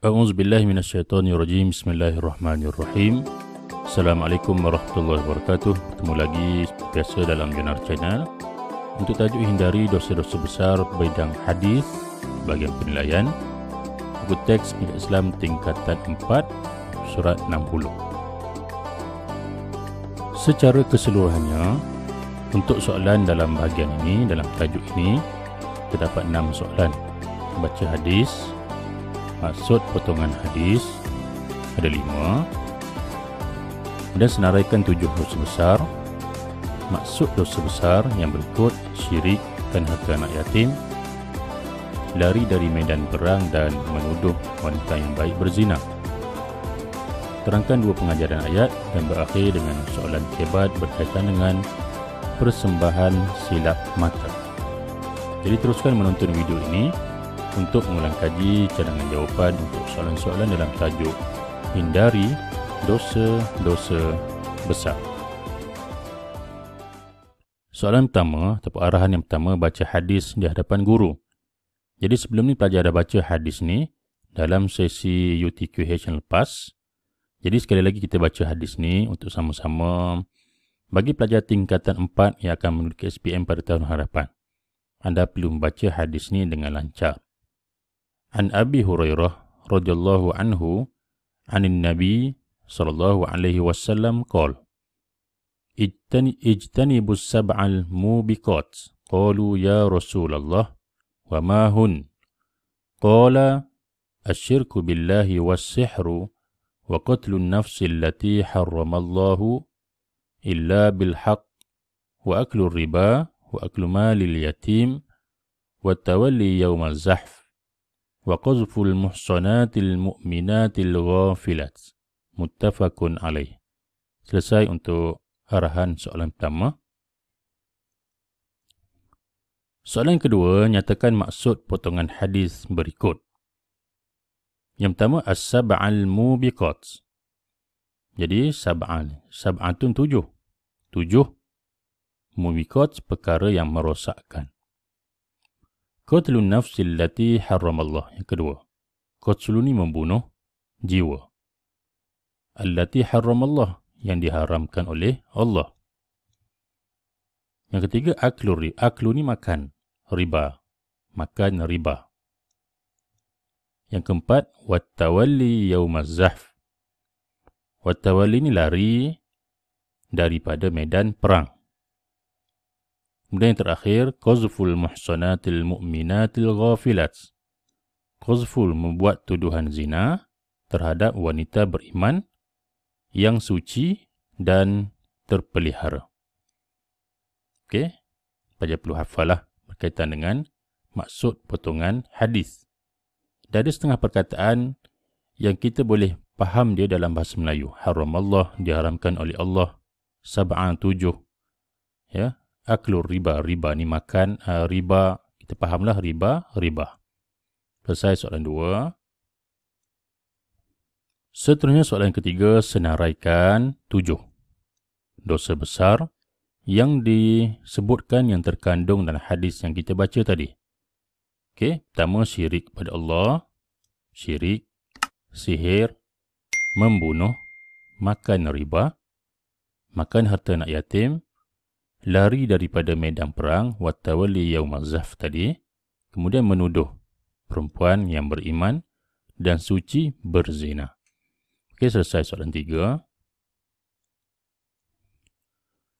A'udzu billahi minasyaitonir rajim. Bismillahirrahmanirrahim. Assalamualaikum warahmatullahi wabarakatuh. Bertemu lagi seperti biasa dalam Jenar Channel untuk tajuk hindari dosa-dosa besar bidang hadis bahagian penilaian. Buku teks Pendidikan Islam tingkatan 4 surat 60. Secara keseluruhannya, untuk soalan dalam bahagian ini, dalam tajuk ini, terdapat 6 soalan. Baca hadis, maksud potongan hadis ada 5, dan senaraikan 7 dosa besar. Maksud dosa besar yang berikut: syirik dan harta anak yatim, lari dari medan perang, dan menuduh wanita yang baik berzina. Terangkan 2 pengajaran ayat dan berakhir dengan soalan hebat berkaitan dengan persembahan silap mata. Jadi teruskan menonton video ini untuk mengulang kaji cadangan jawapan untuk soalan-soalan dalam tajuk hindari dosa-dosa besar. Soalan pertama, atau arahan yang pertama, baca hadis di hadapan guru. Jadi sebelum ni pelajar dah baca hadis ni dalam sesi UTQH yang lepas. Jadi sekali lagi kita baca hadis ni untuk sama-sama bagi pelajar tingkatan 4 yang akan menuju ke SPM pada tahun hadapan. Anda perlu membaca hadis ni dengan lancar. An Abi Hurairah radhiyallahu anhu anin Nabi sallallahu alaihi wasallam qala ijtanibus sab'al mubiqat. Qalu ya Rasulullah wa ma hun? Qala asyirku billahi was-sihru wa qatlun nafsi allati harramallahu illa bil haqq wa aklu riba wa aklu malil yatim wa tawalli yawmal zahf wa qazful muhsanatil mu'minatil ghafilat. Muttafaqun alaih. Selesai untuk arahan soalan pertama. Soalan kedua, nyatakan maksud potongan hadis berikut. Yang pertama, as-sab'al mubiqat. Jadi sab'atun 7. 7 mubiqat, perkara yang merosakkan. Qatlun nafsi allati harramallah. Yang kedua, qatlu ni membunuh jiwa. Allati harramallah, yang diharamkan oleh Allah. Yang ketiga, aklu ni makan riba. Makan riba. Yang keempat, wattawalli yaumaz zahf. Wattawalli ni lari daripada medan perang. Kemudian yang terakhir, qazful muhsanatil mu'minatil ghafilat. Qazful, membuat tuduhan zina terhadap wanita beriman yang suci dan terpelihara. Okey, pelajar perlu hafallah berkaitan dengan maksud potongan hadis. Dan ada setengah perkataan yang kita boleh faham dia dalam bahasa Melayu. Haramallah, diharamkan oleh Allah. Sab'an 7. Ya, aklu riba. Riba ni makan riba. Kita fahamlah riba. Selesai soalan 2. Seterusnya soalan ketiga, senaraikan 7 dosa besar yang disebutkan yang terkandung dalam hadis yang kita baca tadi. Okey, pertama syirik pada Allah, syirik, sihir, membunuh, makan riba, makan harta anak yatim, lari daripada medan perang, wattawalli yaumaz zahf tadi, kemudian menuduh perempuan yang beriman dan suci berzina. Okey, selesai soalan 3.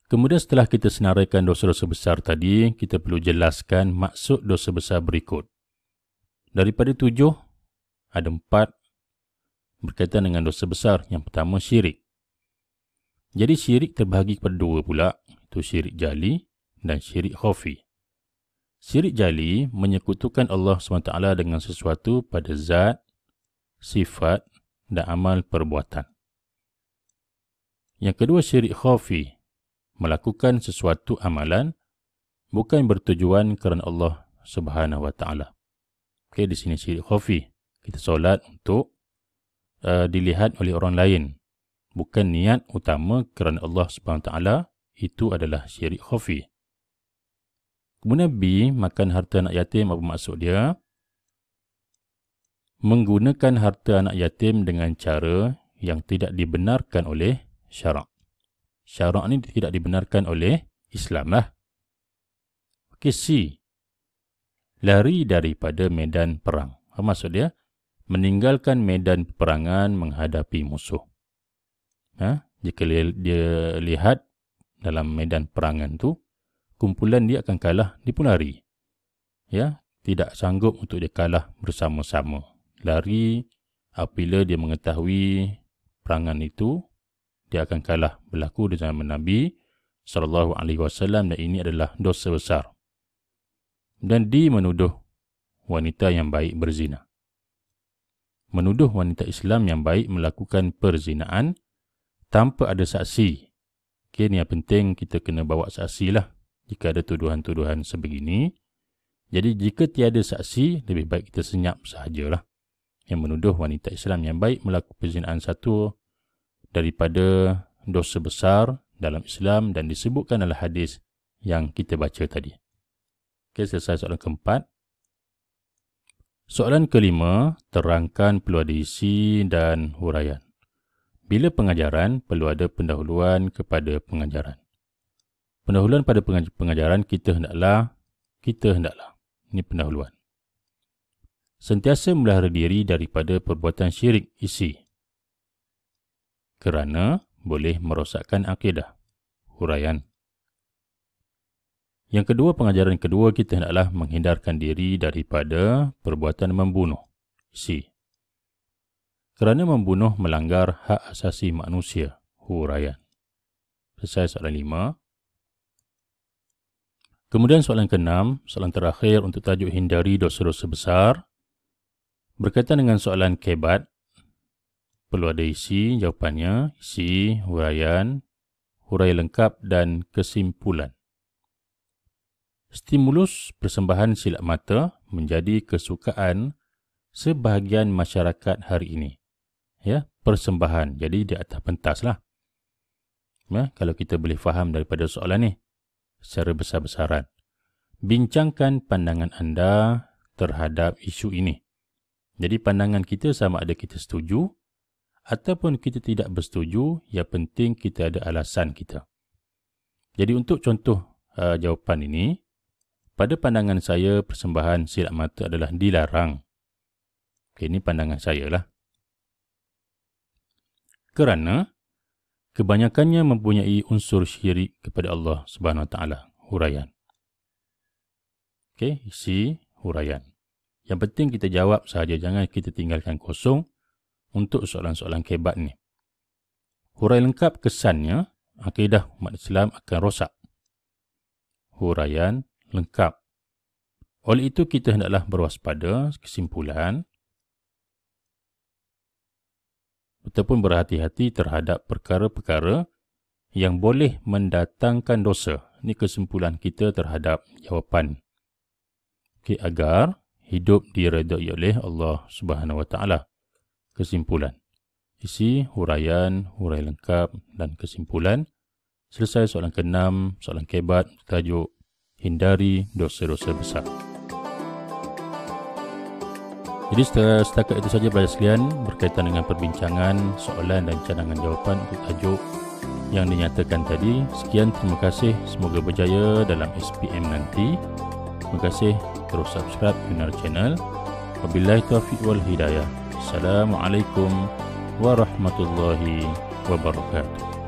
Kemudian setelah kita senaraikan dosa-dosa besar tadi, kita perlu jelaskan maksud dosa besar berikut. Daripada 7, ada 4 berkaitan dengan dosa besar. Yang pertama, syirik. Jadi syirik terbahagi kepada 2 pula, itu syirik jali dan syirik khafi. Syirik jali menyekutukan Allah SWT dengan sesuatu pada zat, sifat dan amal perbuatan. Yang kedua, syirik khafi, melakukan sesuatu amalan bukan bertujuan kerana Allah Subhanahu Wa Taala. Okey, di sini syirik khafi. Kita solat untuk dilihat oleh orang lain, bukan niat utama kerana Allah Subhanahu Wa Taala. Itu adalah syirik khafi. Kemudian B, makan harta anak yatim. Apa maksud dia? menggunakan harta anak yatim dengan cara yang tidak dibenarkan oleh syarak. Syarak ni tidak dibenarkan oleh Islam lah. Okey, C. Lari daripada medan perang. Maksud dia, meninggalkan medan peperangan menghadapi musuh. Jika dia lihat dalam medan perangan tu, kumpulan dia akan kalah, dia pun lari. Ya, tidak sanggup untuk dia kalah bersama-sama. Lari apabila dia mengetahui perangan itu, dia akan kalah. Berlaku di zaman Nabi SAW, dan ini adalah dosa besar. Dan D. Menuduh wanita yang baik berzina. Menuduh wanita Islam yang baik melakukan perzinaan tanpa ada saksi. Okay, ni yang penting, kita kena bawa saksi lah jika ada tuduhan-tuduhan sebegini. Jadi jika tiada saksi, lebih baik kita senyap sahajalah. Yang menuduh wanita Islam yang baik melakukan perzinaan satu daripada dosa besar dalam Islam dan disebutkan dalam hadis yang kita baca tadi. Okay, selesai soalan keempat. Soalan kelima, terangkan perlu ada isi dan huraian. Bila pengajaran, perlu ada pendahuluan kepada pengajaran. Pendahuluan pada pengajaran, kita hendaklah. Ini pendahuluan. Sentiasa melihara diri daripada perbuatan syirik, isi. Kerana boleh merosakkan akidah, huraian. Yang kedua, pengajaran kedua, kita hendaklah menghindarkan diri daripada perbuatan membunuh, isi. Kerana membunuh melanggar hak asasi manusia, huraian. Selesai soalan 5. Kemudian soalan ke-6, soalan terakhir untuk tajuk hindari dosa-dosa besar. Berkaitan dengan soalan kebat, perlu ada isi, jawapannya, isi, huraian lengkap dan kesimpulan. Stimulus persembahan silat mata menjadi kesukaan sebahagian masyarakat hari ini. Ya, persembahan. Jadi di atas pentas lah. Ya, kalau kita boleh faham daripada soalan ni secara besar-besaran. Bincangkan pandangan anda terhadap isu ini. Jadi pandangan kita sama ada kita setuju ataupun kita tidak bersetuju, yang penting kita ada alasan kita. Jadi untuk contoh jawapan ini, pada pandangan saya persembahan silat mata adalah dilarang. Okay, ini pandangan saya lah. Kerana kebanyakannya mempunyai unsur syirik kepada Allah Subhanahu Wa Taala, huraian. Okey, isi huraian. Yang penting kita jawab sahaja, jangan kita tinggalkan kosong untuk soalan-soalan kebat ni. Huraian lengkap, kesannya akidah umat Islam akan rosak. Huraian lengkap. Oleh itu kita hendaklah berwaspada, kesimpulan, ataupun berhati-hati terhadap perkara-perkara yang boleh mendatangkan dosa. Ini kesimpulan kita terhadap jawapan. Okay, agar hidup diredai oleh Allah Subhanahu Wa Taala. Kesimpulan. Isi, huraian lengkap dan kesimpulan. Selesai soalan ke-6, soalan kebat, tajuk hindari dosa-dosa besar. Jadi setakat itu saja pelajar sekalian berkaitan dengan perbincangan, soalan dan cadangan jawapan untuk tajuk yang dinyatakan tadi. Sekian, terima kasih. Semoga berjaya dalam SPM nanti. Terima kasih. Terus subscribe Yunar Channel. Wabillahi taufiq wal hidayah. Assalamualaikum warahmatullahi wabarakatuh.